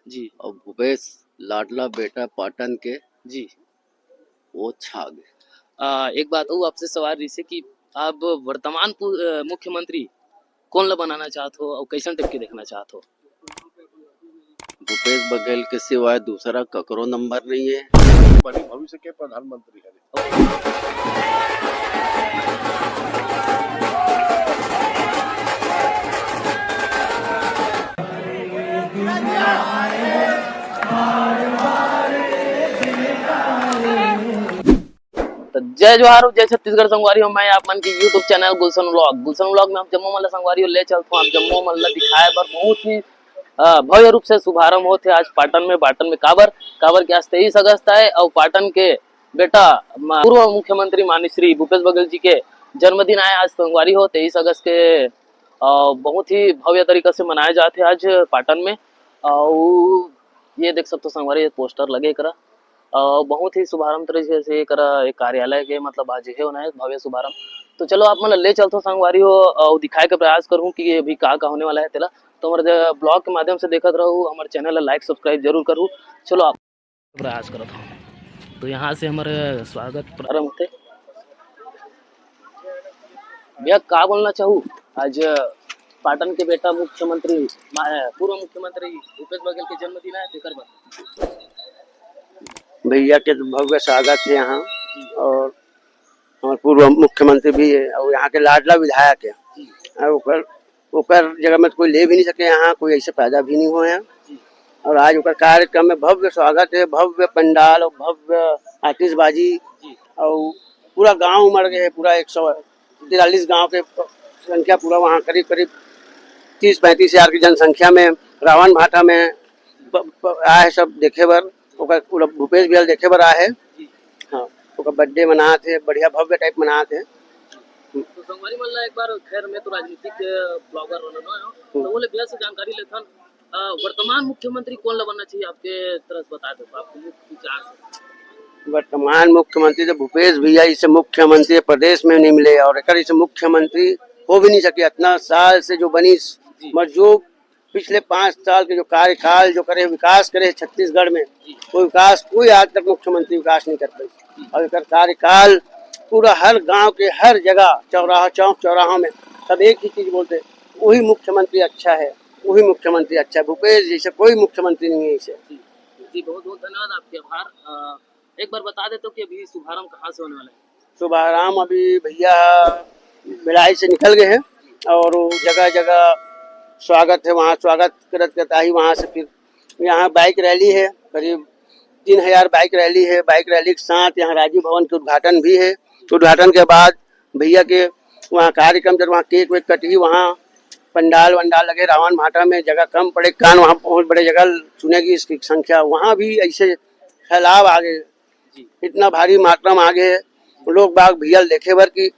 जी और भूपेश लाडला बेटा पाटन के जी। वो छा गए। एक बात और आपसे सवाल रही से कि आप वर्तमान मुख्यमंत्री कौन ला बनाना चाहत हो और कैसन टाइप के देखना चाहत हो? भूपेश बघेल के सिवाय दूसरा ककरो नंबर नहीं है। बनी भविष्य के प्रधानमंत्री है। तो जय जोहार जय छत्तीसगढ़ संगवारी हो। मैं आप मन की यूट्यूब चैनल गुलशन व्लॉग में हम जम्मू मल्ला संगवारी हो ले चलते हैं। आप जम्मू मल्ला दिखाए बर बहुत ही भव्य रूप से शुभारंभ होते आज पाटन में काबर काबर के आज 23 अगस्त है और पाटन के बेटा पूर्व मुख्यमंत्री माननीय श्री भूपेश बघेल जी के जन्मदिन आए आज संगवारी हो 23 अगस्त के बहुत ही भव्य तरीके से मनाए जाते आज पाटन में। और ये देख सकते हो संगवारी पोस्टर लगे करा बहुत ही शुभारंभ तरीके से एक कार्यालय के मतलब आज है होना है भव्य शुभारंभ। तो चलो आप मतलब ले चलते हो संगवारी हो और दिखाए के प्रयास करूँ कि ये अभी का होने वाला है तेला। तो हमारे ब्लॉग के माध्यम से देखते रहूँ, हमारे चैनल लाइक सब्सक्राइब जरूर करूँ। चलो आप प्रयास करता हूँ। तो यहाँ से हमारे स्वागत प्रारंभ होते। भैया का बोलना चाहूँ आज पाटन के बेटा मुख्यमंत्री पूर्व मुख्यमंत्री भूपेश बघेल के जन्मदिन है तेकर बाद भैया के तो भव्य स्वागत है यहाँ। और हमारे पूर्व मुख्यमंत्री भी है और यहाँ के लाडला विधायक है। और ओकर जगह में कोई ले भी नहीं सके, यहाँ कोई ऐसे पैदा भी नहीं हुए हैं। और आज ओकर कार्यक्रम में भव्य स्वागत है, भव्य पंडाल और भव्य आतिशबाजी और पूरा गांव उमड़ गए है। पूरा 143 गांव के संख्या पूरा वहाँ करीब करीब 30-35 हजार की जनसंख्या में रावण भाटा में आए सब देखे बर। ओकर भूपेश बघेल देखे बर आए है। हाँ, ओकर बर्थडे मनाते हैं, बढ़िया भव्य टाइप मनाते हैं। तो संगवारी मल्ला एक बार खैर मैं तो राजनीतिक ब्लॉगर बनना है तो बोले भैया से जानकारी लेथन वर्तमान मुख्यमंत्री कौन ला बनना चाहिए आपके तरफ बता दो आपको मुख्य विचार से। वर्तमान मुख्यमंत्री तो भूपेश भैया इसे मुख्यमंत्री प्रदेश में नहीं मिले और एक इसे मुख्यमंत्री हो भी नहीं सके। इतना साल से जो बनी जो पिछले 5 साल के जो कार्यकाल जो करे विकास करे छत्तीसगढ़ में कोई विकास कोई आज तक मुख्यमंत्री विकास नहीं कर पाई। और एक कार्यकाल पूरा हर गांव के हर जगह चौराहा चौक चौराहों में सब एक ही चीज बोलते वही मुख्यमंत्री अच्छा है, वही मुख्यमंत्री अच्छा है। भूपेश जैसे कोई मुख्यमंत्री नहीं है इसे। जी बहुत बहुत धन्यवाद आपके आभार। एक बार बता देते हो कि अभी शुभारंभ कहाँ से होने वाला है? शुभाराम अभी भैया भिलाई से निकल गए हैं और जगह जगह स्वागत है, वहाँ स्वागत करता ही वहाँ से फिर यहाँ बाइक रैली है, करीब 3000 बाइक रैली है। बाइक रैली के साथ यहाँ राजीव भवन के उद्घाटन भी है। उद्घाटन के बाद भैया के वहाँ कार्यक्रम जब वहाँ केक वेक कटी, वहाँ पंडाल वंडाल लगे रावण भाटा में जगह कम पड़े कान वहाँ बहुत बड़े जगह सुनेगी इसकी संख्या। वहाँ भी ऐसे फैलाव आगे इतना भारी मात्रा में आगे लोग बाग भैया देखे भर की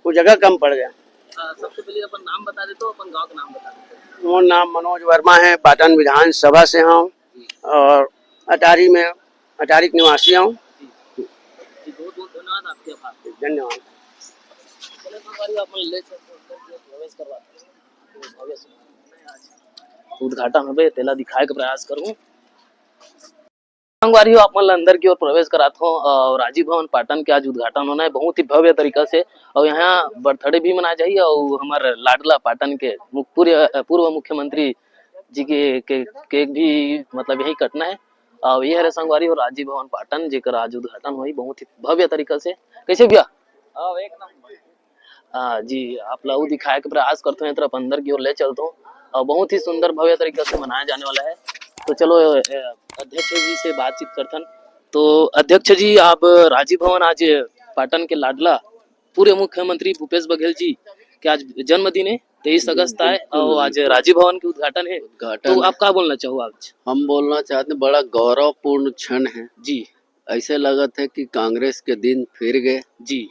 वो जगह कम पड़ गया। सबसे पहले अपन नाम बता देते हो, अपन गांव का नाम बता देते हो। मोर नाम मनोज वर्मा है, पाटन विधानसभा से हूँ और अटारी में अटारी के निवासी हूँ। बहुत बहुत धन्यवाद आपके आभार। धन्यवाद। चले संगवारी अपन ले चलते हैं प्रवेश करवाते हैं। तो भव्य शुभारंभ उद्घाटन होबे तेला दिखाए के प्रयास करूँ। संगवारी हो आप मन अंदर की ओर प्रवेश कराता हूँ और राजीव भवन पाटन के आज उद्घाटन होना है बहुत ही भव्य तरीका से। और यहाँ बर्थडे भी मनाया जाइए और हमारे लाडला पाटन के पूर्व मुख्यमंत्री जी के केक भी मतलब यही कटना है। और ये है संगवारी हो राजीव भवन पाटन जेकर आज उद्घाटन हुई बहुत ही भव्य तरीका से। कैसे भैया? एक नंबर। जी आप लाऊ दिखाए के प्रयास करते हैं तरफ अंदर की ओर ले चलता हूँ और बहुत ही सुंदर भव्य तरीके से मनाया जाने वाला है। तो चलो अध्यक्ष जी से बातचीत करथन। तो अध्यक्ष जी आप राजीव भवन आज पाटन के लाडला पूर्व मुख्यमंत्री भूपेश बघेल जी के आज जन्मदिन है 23 अगस्त आए और आज राजीव भवन के उद्घाटन है। तो आप क्या बोलना चाहो आज? हम बोलना चाहते हैं बड़ा गौरवपूर्ण क्षण है जी। ऐसे लगत है कि कांग्रेस के दिन फिर गए जी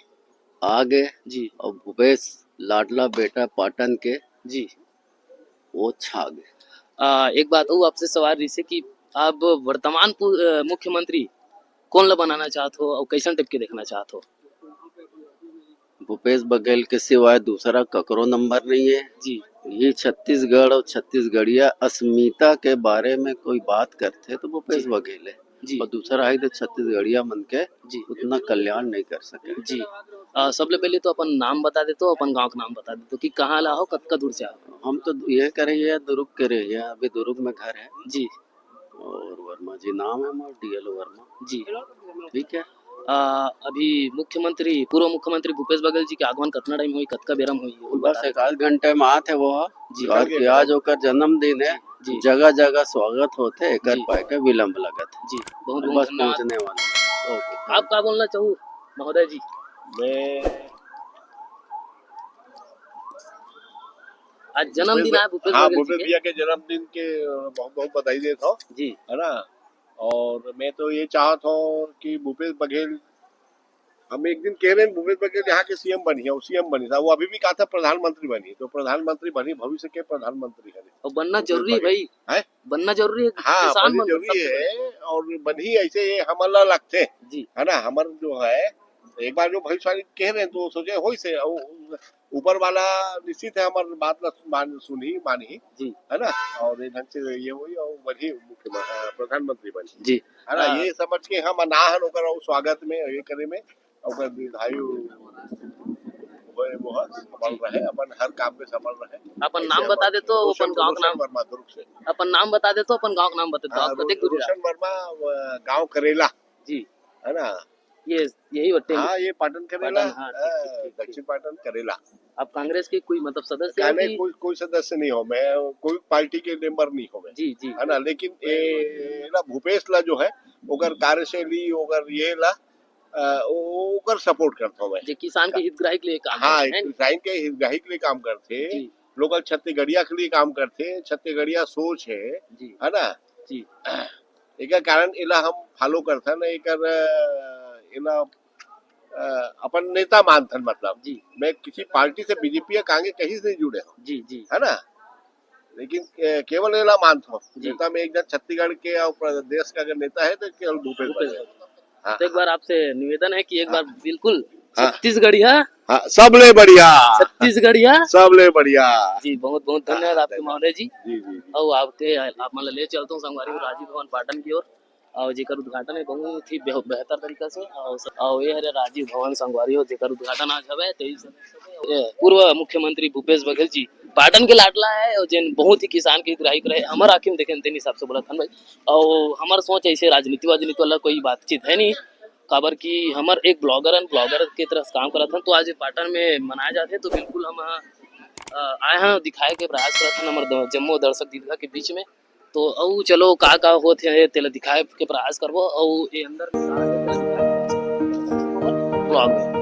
आ गए जी। और भूपेश लाडला बेटा पाटन के जी वो छा गए। एक बात और आपसे सवाल रही से कि आप वर्तमान मुख्यमंत्री कौन ला बनाना चाहते हो और कैसन टाइप के देखना चाहते हो? भूपेश बघेल के सिवाय दूसरा ककरो नंबर नहीं है जी ये छत्तीसगढ़ और छत्तीसगढ़िया अस्मिता के बारे में कोई बात करते तो भूपेश बघेल है जी और दूसरा है तो छत्तीसगढ़िया मन के जी उतना कल्याण नहीं कर सके। जी सबले पहले तो अपन नाम बता देते अपन गांव का नाम बता देते कि कहाँ ला हो कतका दूर से आओ। हम तो ये करे है दुर्ग करे है अभी दुर्ग में घर है जी और वर्मा जी नाम है हमारा डीएल वर्मा जी ठीक है। अभी मुख्यमंत्री पूर्व मुख्यमंत्री भूपेश बघेल जी के आगमन कितना टाइम हुई कतका बेरम हुई वो बस बता एक आध घंटे में आते वो जी और कि आज ओकर जन्मदिन है जी जगह जगह स्वागत होते एकर जी। पाए के विलम्ब लगत जी बहुत बस बहुत धन्यवाद। पहुंचने वाला। ओके आप क्या बोलना चाहो महोदय जी। मैं आज जन्मदिन है भूपेश हाँ बघेल भूपेश जी भैया के जन्मदिन के बहुत बहुत बधाई देता हूँ के जी है ना। और मैं तो ये चाहता हूँ कि भूपेश बघेल हम एक दिन कह रहे हैं भूपेश बघेल यहाँ के सीएम बनी है, वो सीएम बनी था, वो अभी भी कहा था प्रधानमंत्री बनी, तो प्रधानमंत्री बनी, भविष्य के प्रधानमंत्री है और बनना जरूरी है भाई है? बनना जरूरी है हाँ किसान बनी बन जरूरी सबसे है और बनी ऐसे ये हमारा लगते हैं जी है ना। हमारे जो है एक बार जो भविष्यवाणी कह रहे हैं तो सोचे हो से ऊपर वाला निश्चित है हमारी बात सुनी मानी जी है ना। और ये ढंग से ये हुई और बनी प्रधानमंत्री बनी जी है ना। ये समझ के हम अनाहन होकर स्वागत में ये करे में और दीर्घायु वो सफल रहे अपन हर काम में सफल रहे। अपन नाम बता दे तो अपन गांव का नाम वर्मा दुर्ग से अपन नाम बता दे तो अपन गांव का नाम बता दो आपका देख दूर रोशन वर्मा गांव करेला जी है ना। ये यही बट्टे हाँ ये पाटन करेला पाटन, हाँ, ठीक। दक्षिण पाटन करेला। आप कांग्रेस के कोई मतलब सदस्य हैं नहीं कि कोई सदस्य नहीं हो मैं कोई पार्टी के मेंबर नहीं हो मैं जी जी है ना। लेकिन ये ना भूपेश ला जो है ओकर कार्यशैली ओकर ये ला ओकर सपोर्ट करता हूँ मैं जो किसान के हितग्राही के लिए काम हाँ करते हैं। किसान के हितग्राही के लिए काम करते जी लोकल छत्तीसगढ़िया के लिए काम करते छत्तीसगढ़िया सोच है जी है ना। जी एक कारण इला हम फॉलो करते ना एक इला अपन नेता मानथन मतलब जी मैं किसी पार्टी से बीजेपी या कांग्रेस कहीं से नहीं जुड़े हूँ जी जी है ना। लेकिन केवल इला मानता हूँ जी। नेता में एक जन छत्तीसगढ़ के और देश का अगर नेता है तो केवल भूपेश भूपेश बघेल। बघेल। हाँ तो एक बार आपसे निवेदन है कि एक बार बिल्कुल हाँ। छत्तीसगढ़िया हाँ सबले बढ़िया छत्तीसगढ़िया सबले बढ़िया जी बहुत बहुत धन्यवाद आपके महोदय जी। जी जी और आपके आप मतलब ले चलता हूँ संगवारी राजीव भवन पाटन की ओर और जेकर उद्घाटन है बहुत ही बेहतर तरीका से और ये है राजीव भवन संगवारी हो जेकर उद्घाटन आज हवे 23 पूर्व मुख्यमंत्री भूपेश बघेल जी पाटन के लाडला है और जिन बहुत ही किसान के हितग्राही रहे हमार आखिर में देखे तेन हिसाब से बोला था भाई। और हमार सोच ऐसे राजनीति वाला कोई बातचीत है नहीं काबर की हमार एक ब्लॉगर के तरह काम करा था तो आज पाटन में मनाया जाते तो बिल्कुल हम आए हैं दिखाए के प्रयास करा था हमारे जम्मू दर्शक दीर्घा के बीच में तो औ चलो का होते है तेला दिखाए के प्रयास करबो और ये अंदर ब्लॉग में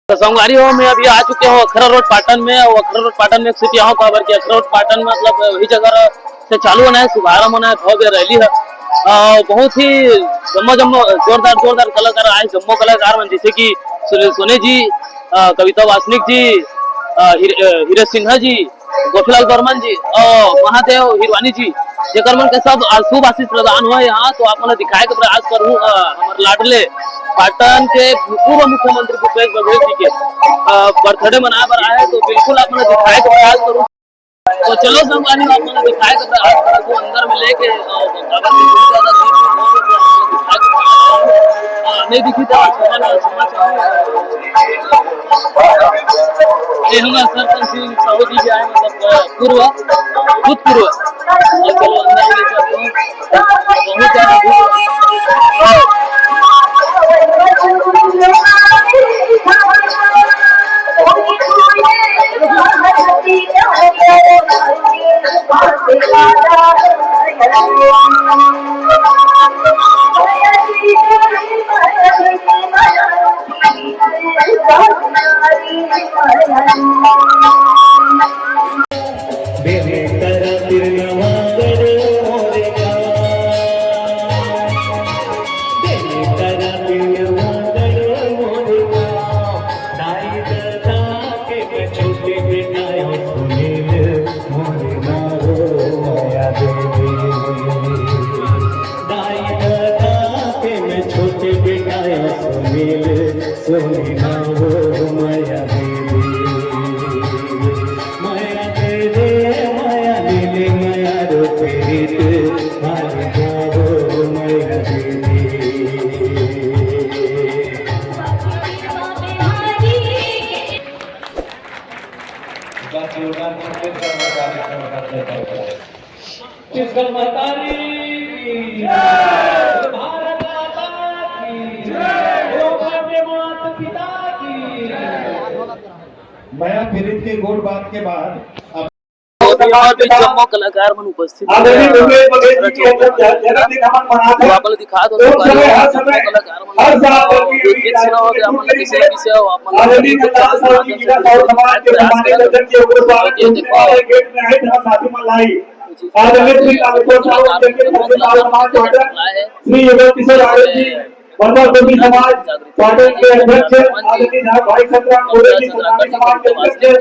संगवारी हो मैं अभी आ चुके हूँ अखरा रोड पाटन में और अखरा रोड पाटन में सिटी यहाँ खबर की अखरा रोड पाटन मतलब वही जगह से चालू होना है शुभारंभ होना है भव्य रैली है बहुत ही जम्मो जोरदार कलाकार आए जम्मो कलाकार में जैसे कि सुनील सोनी जी कविता वासनिक जी हीरे सिन्हा जी गोपीलाल बर्मन जी और महादेव हिरवानी जी जेकर मन के सब शुभ आशीष प्रदान हुआ यहाँ तो आप दिखाए के प्रयास करूँ हमारे लाडले पाटन के पूर्व मुख्यमंत्री भूपेश बघेल जी के बर्थडे मनाए बर आए तो बिल्कुल आप दिखाए के प्रयास करूँ तो चलो संगवारी आप दिखाए के प्रयास करूँ अंदर में लेके नहीं दिखी था ये हमारा सरपंच सिंह साहू जी भी आए मतलब पूर्व भूतपूर्व ये चलो अंदर ले चलते हैं बहुत ज्यादा छत्तीसगढ़ माता की जय, भारत माता की जय, लोकमान्य माता पिता की जय। मैं फिर के गोल बात के बाद यहाँ पे जम्मू कलाकार मन उपस्थित तो आपको दिखा दो कलाकार श्री युगल किशोर आर्य जी मनोहर गोपी समाज पाटन के अध्यक्ष आदरणीय भाई सतराम गोरे जी समाज के अध्यक्ष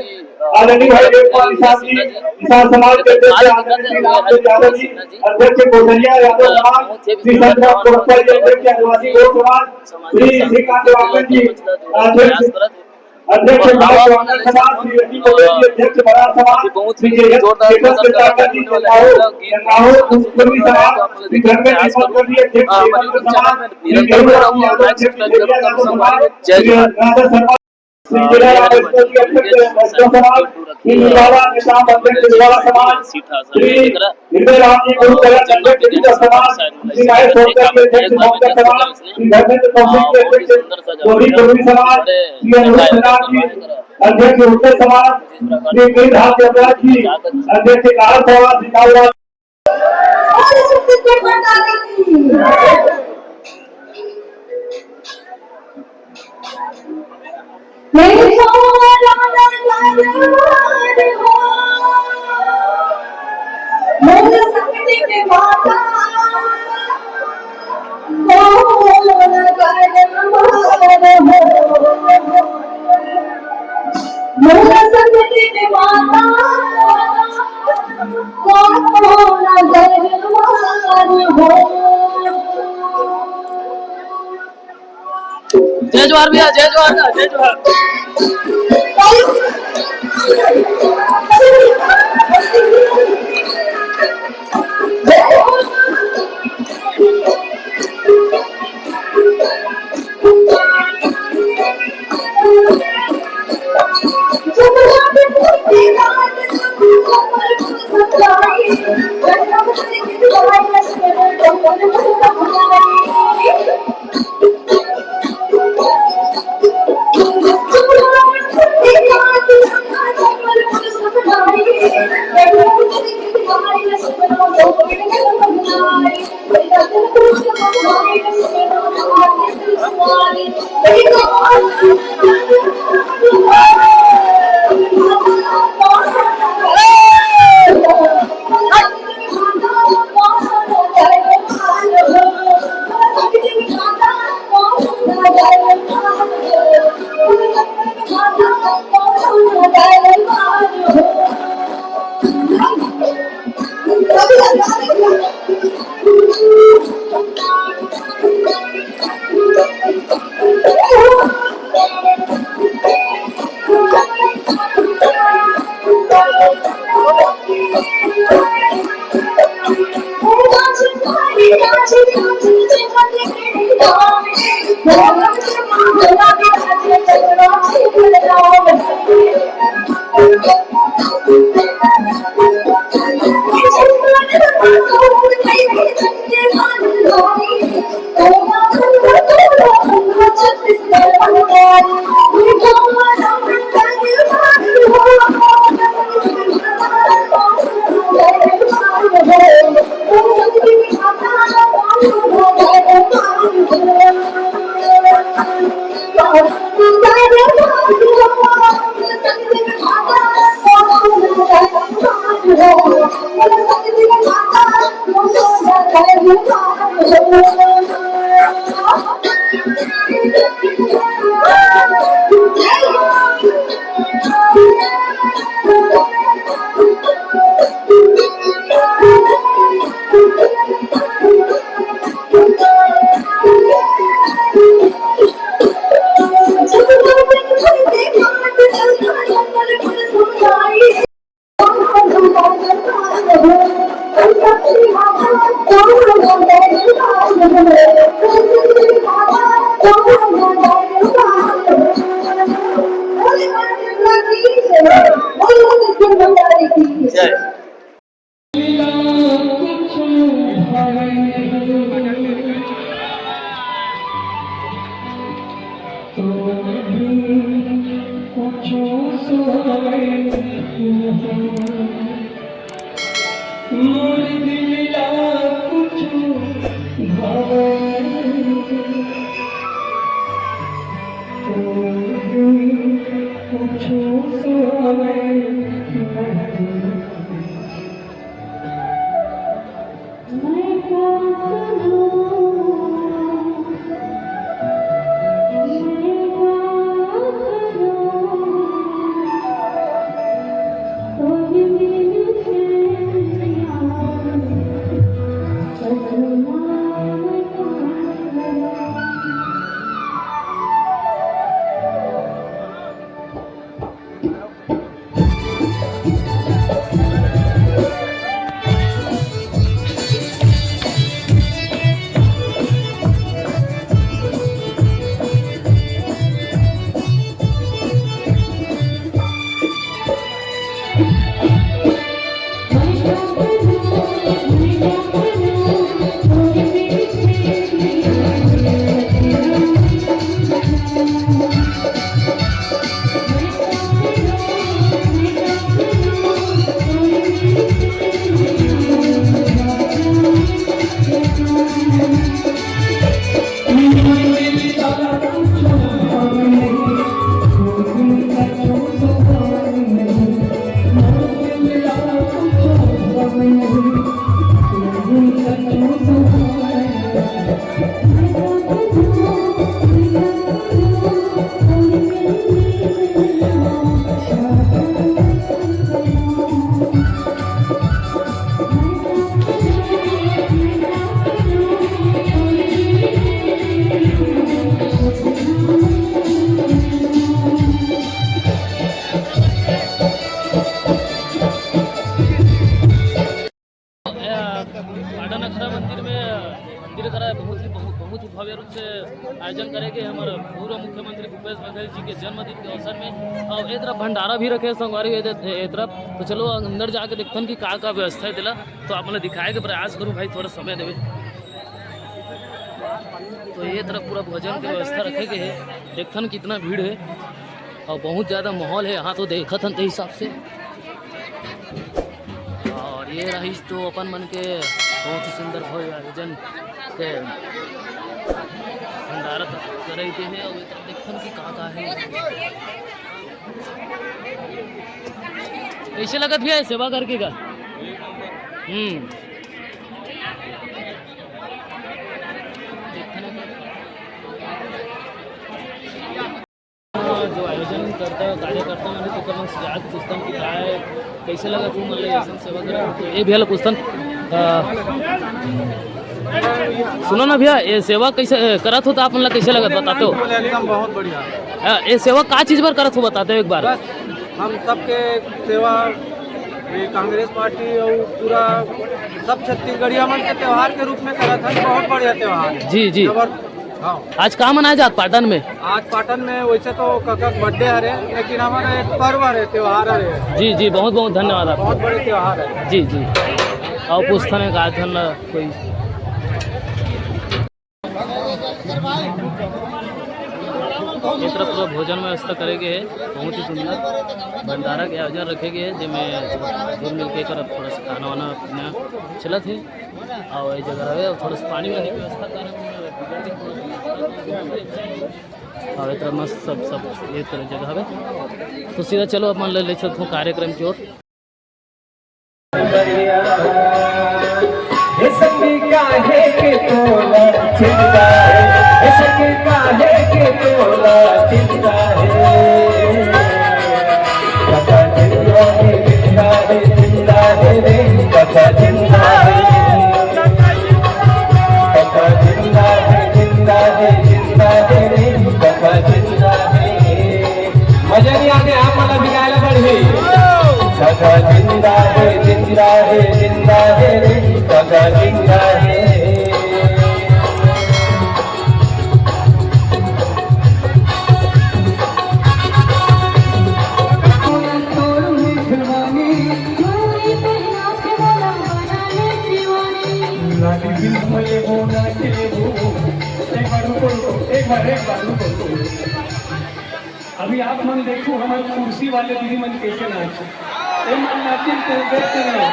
आदरणीय भाई देवपाल निषाद जी किसान समाज के अध्यक्ष आदरणीय रामदेव यादव जी अध्यक्ष कौशल्या यादव समाज श्री सतराम गोरखा जी अध्यक्ष आदिवासी गौड़ समाज श्री श्रीकांत वाकन जी अध्यक्ष समाज श्री रवि कोले जी अध्यक्ष बड़ा समाज श्री जोरदार जी समाज श्री धर्मेंद्र समाज जी अध्यक्ष समाज श्री जिला समाज श्री निवाला निशाम अध्यक्ष निवाला समाज श्री हृदय राम जी गुरु कलश अध्यक्ष समाज श्री महेश होकर के अध्यक्ष मोहम्मद समाज श्री धर्मेंद्र कौशिक के अध्यक्ष गौरी गौरी समाज श्री अनुराग प्रधान जी अध्यक्ष उत्तर समाज श्री गिरिधाम देवराज जी अध्यक्ष कार समाज श्री जय जोहार भैया जय जोहार जय जोहार पाटन अक्षरा मंदिर में मंदिर करा बहुत ही भव्य रूप से आयोजन करेंगे हमारे पूर्व मुख्यमंत्री भूपेश बघेल जी के जन्मदिन के अवसर में। और एक तरफ भंडारा भी रखे संगवारी एक तरफ। तो चलो अंदर जाके देखते कि का व्यवस्था है दिला, तो आप मतलब दिखाए के प्रयास करूँ भाई, थोड़ा समय देवे। तो ये तरफ पूरा भोजन की व्यवस्था रखे गए है, देखथन कितना भीड़ है और बहुत ज़्यादा माहौल है यहाँ, तो देखथन के हिसाब से। और ये रही तो अपन मन के बहुत ही सुंदर भव्य आयोजन के भंडारा करे के है। और देखथन की का है, कैसे लगत भैया सेवा करके का? जो आयोजन करता है कार्यकर्ता मैंने तो कम याद पूछता कि क्या है, कैसे लगा तू मतलब ऐसा सेवा कर? तो ये भैया पूछता सुनो ना भैया, ये सेवा कैसे करत हो, तो आप मतलब कैसे लगत बताते हो? एकदम बहुत बढ़िया। ये सेवा का चीज पर करत हो बताते हो एक बार? बस हम सबके सेवा ये कांग्रेस पार्टी और पूरा सब छत्तीसगढ़िया मन के त्यौहार के रूप में करत है। बहुत बढ़िया त्यौहार है। जी जी। हाँ आज कहाँ मनाया जात पाटन में? आज पाटन में वैसे तो ककक बर्थडे हरे, लेकिन हमारा एक पर्व हरे, त्योहार हरे। जी जी, बहुत बहुत धन्यवाद आपको। बहुत बड़े त्योहार है। जी जी, और पूछता ने कहा था कोई इस तरह पूरा भोजन व्यवस्था करेंगे है, बहुत ही सुंदर भंडारा के आयोजन रखेंगे है, जिसमें घुल मिल के कर थोड़ा सा खाना वाना पीना चलत है और ये जगह रहे थोड़ा सा पानी वानी की व्यवस्था करें और इतना मस्त सब एक तरह जगह है। तो सीधा चलो अपन ले चलते हूँ कार्यक्रम की ओर। मजा नहीं आते आप मला भिगायला पडले जिंदा है जिंदा है जिंदा है रे काका जिंदा है। अभी आप मन देखो हमारे कुर्सी वाले दीदी मन कैसे नाचे, ए मन नाचे तो देखते रहे,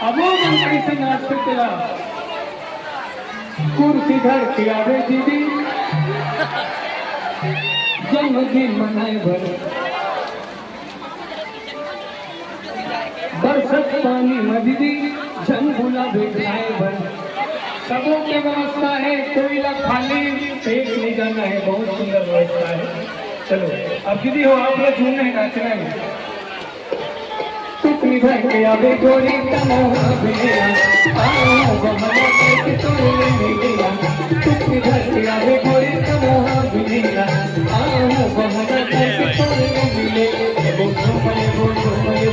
अब वो मन कैसे नाचते तेरा कुर्सी धर के आवे दीदी, जन्मदिन मनाए भर बरसत पानी में दीदी जन गुलाबे खाए भर सबों की व्यवस्था है, कोई लग खाली पेट नहीं जाना है, बहुत सुंदर व्यवस्था है। चलो अब दीदी हो आप लोग झूमना है, नाचना है। टुकड़ी भर के आवे गोरी तमोहा भेया आओ बहना के तोले मिलिया, टुकड़ी भर के आवे गोरी तमोहा भेया आओ बहना के तोले मिले, वो झूमले वो नाचले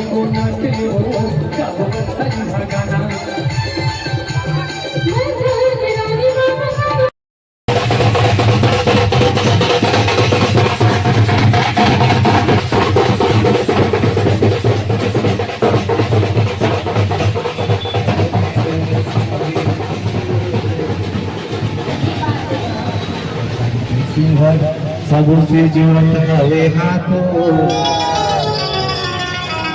वो नाचले वो सब सही भगाना। सबुर से जीवन रहे हाथों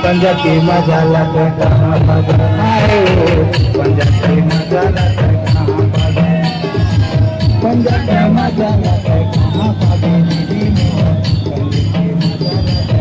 पंजा के मजा लगे कहाँ मजा आए, पंजा के मजा लगे कहाँ मजा, पंजा के मजा लगे कहाँ मजा दीदी में, पंजा के मजा लगे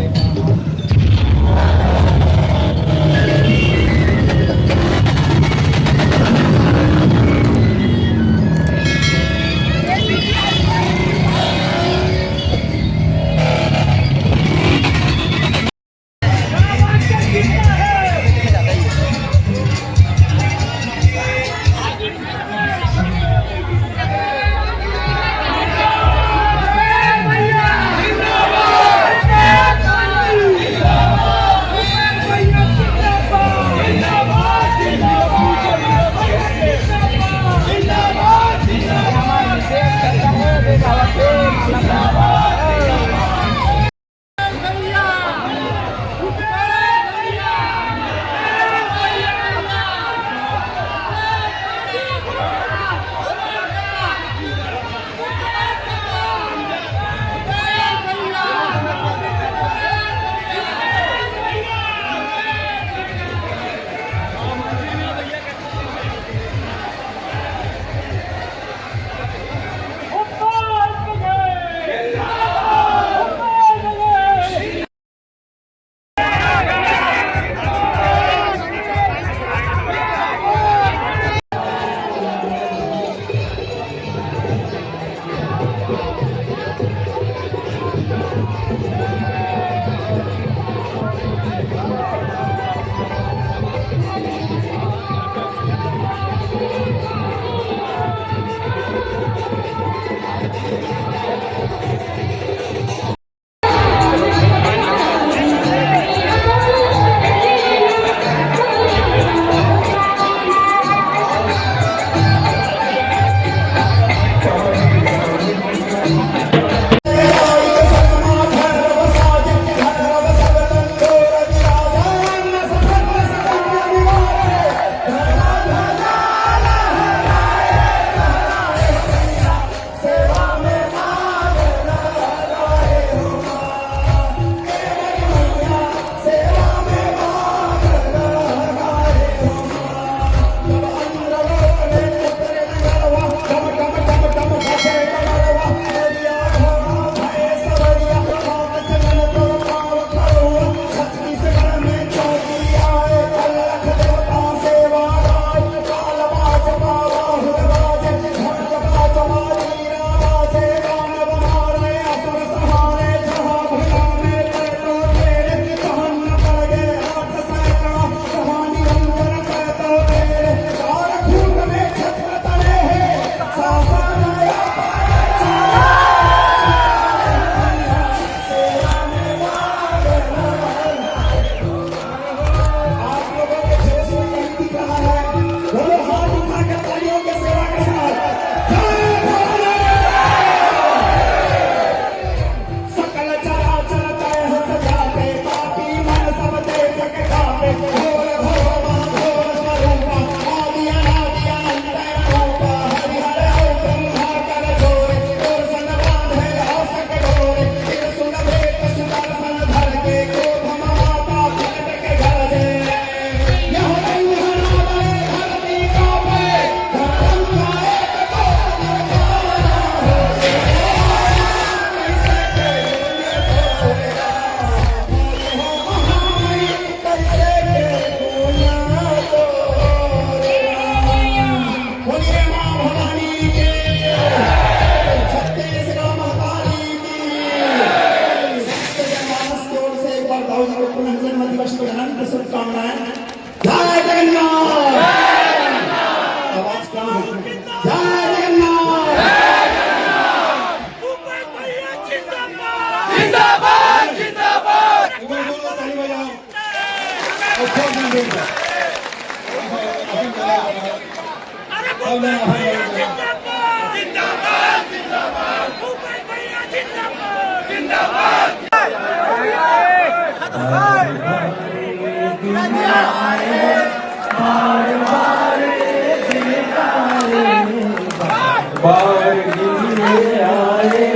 बार गिरे आए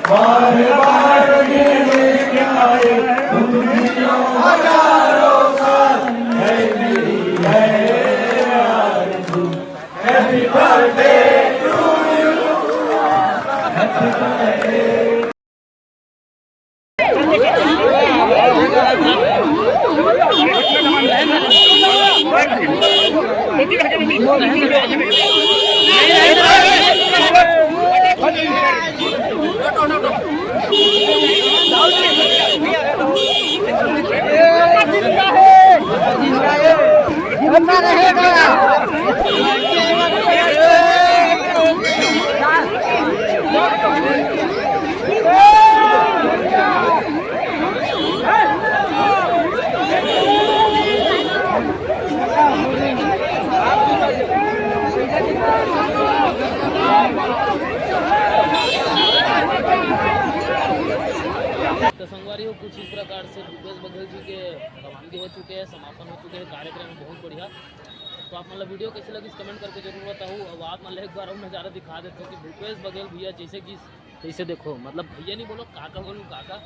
बार बार गिरे आए दुनिया हजारों साल है मेरी है आरज़ू happy birthday to you happy birthday तो संगवारी हो कुछ इस प्रकार से भूपेश बघेल जी के रवानगी हो चुके हैं, समापन हो चुके हैं कार्यक्रम में, बहुत बढ़िया। तो आप मतलब वीडियो कैसे लगी कमेंट करके जरूर बताओ। अब आप मतलब एक बार हम नज़ारा दिखा देते हो कि भूपेश बघेल भैया जैसे देखो, मतलब भैया नहीं बोलो काका बोलो काका,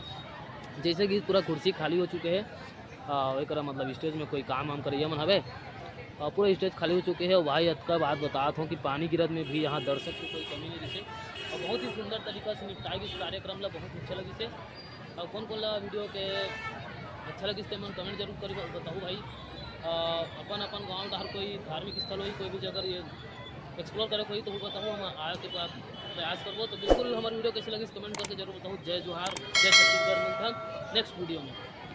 जैसे कि पूरा कुर्सी खाली हो चुके हैं एक मतलब स्टेज में कोई काम वाम करिए मन हवे, पूरा स्टेज खाली हो चुके हैं। भाई हद का बात बताता हूँ कि पानी गिरत में भी यहाँ दर्शक की कोई कमी नहीं दिखे और बहुत ही सुंदर तरीका से निपटाएगी इस कार्यक्रम ला, बहुत अच्छा लगी से। और कौन कौन ला वीडियो के अच्छा लगी से मन कमेंट जरूर कर बताऊँ भाई। अपन अपन गाँव हर कोई धार्मिक स्थल हो, कोई भी जगह ये एक्सप्लोर करे कोई तो बताऊँ, हम आए के बाद प्रयास करबो। तो बिल्कुल हमारी वीडियो कैसी लगी कमेंट करके जरूर बताऊँ। जय जोहार, जय छत्तीसगढ़। मिलता है नेक्स्ट वीडियो में।